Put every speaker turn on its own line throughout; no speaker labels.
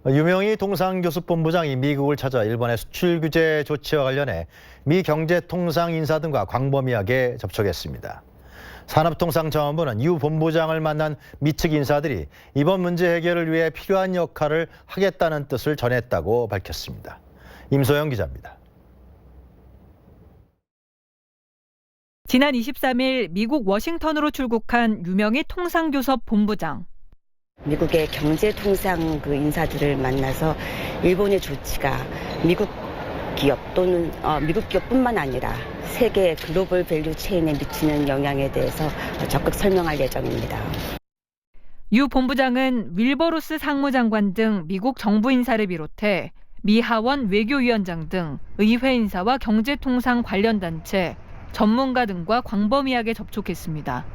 유명희 통상교섭본부장이 미국을 찾아 일본의 수출 규제 조치와 관련해 미 경제통상 인사 등과 광범위하게 접촉했습니다. 산업통상자원부는 유 본부장을 만난 미측 인사들이 이번 문제 해결을 위해 필요한 역할을 하겠다는 뜻을 전했다고 밝혔습니다. 임소영 기자입니다.
지난 23일 미국 워싱턴으로 출국한 유명희 통상교섭 본부장.
미국의 경제통상 인사들을 만나서 일본의 조치가 미국 기업 또는 미국 기업뿐만 아니라 세계 글로벌 밸류 체인에 미치는 영향에 대해서 적극 설명할 예정입니다.
유 본부장은 윌버로스 상무장관 등 미국 정부 인사를 비롯해 미 하원 외교위원장 등 의회 인사와 경제통상 관련 단체, 전문가 등과 광범위하게 접촉했습니다.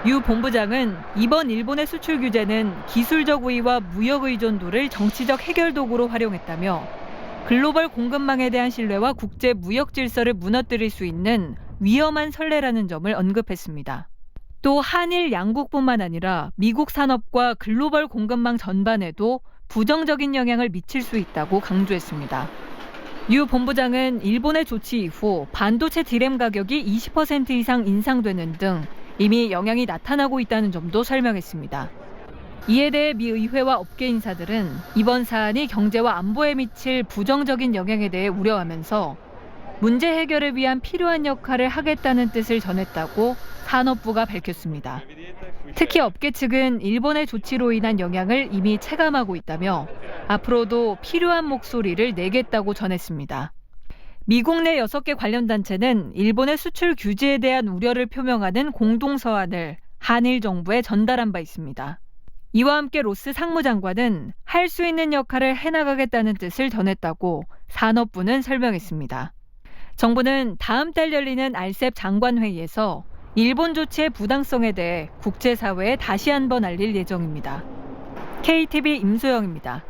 유 본부장은 이번 일본의 수출 규제는 기술적 우위와 무역 의존도를 정치적 해결 도구로 활용했다며 글로벌 공급망에 대한 신뢰와 국제 무역 질서를 무너뜨릴 수 있는 위험한 선례라는 점을 언급했습니다. 또 한일 양국뿐만 아니라 미국 산업과 글로벌 공급망 전반에도 부정적인 영향을 미칠 수 있다고 강조했습니다. 유 본부장은 일본의 조치 이후 반도체 디램 가격이 20% 이상 인상되는 등 이미 영향이 나타나고 있다는 점도 설명했습니다. 이에 대해 미 의회와 업계 인사들은 이번 사안이 경제와 안보에 미칠 부정적인 영향에 대해 우려하면서 문제 해결을 위한 필요한 역할을 하겠다는 뜻을 전했다고 산업부가 밝혔습니다. 특히 업계 측은 일본의 조치로 인한 영향을 이미 체감하고 있다며 앞으로도 필요한 목소리를 내겠다고 전했습니다. 미국 내 6개 관련 단체는 일본의 수출 규제에 대한 우려를 표명하는 공동서한을 한일 정부에 전달한 바 있습니다. 이와 함께 로스 상무장관은 할 수 있는 역할을 해나가겠다는 뜻을 전했다고 산업부는 설명했습니다. 정부는 다음 달 열리는 RCEP 장관회의에서 일본 조치의 부당성에 대해 국제사회에 다시 한번 알릴 예정입니다. KTV 임소영입니다.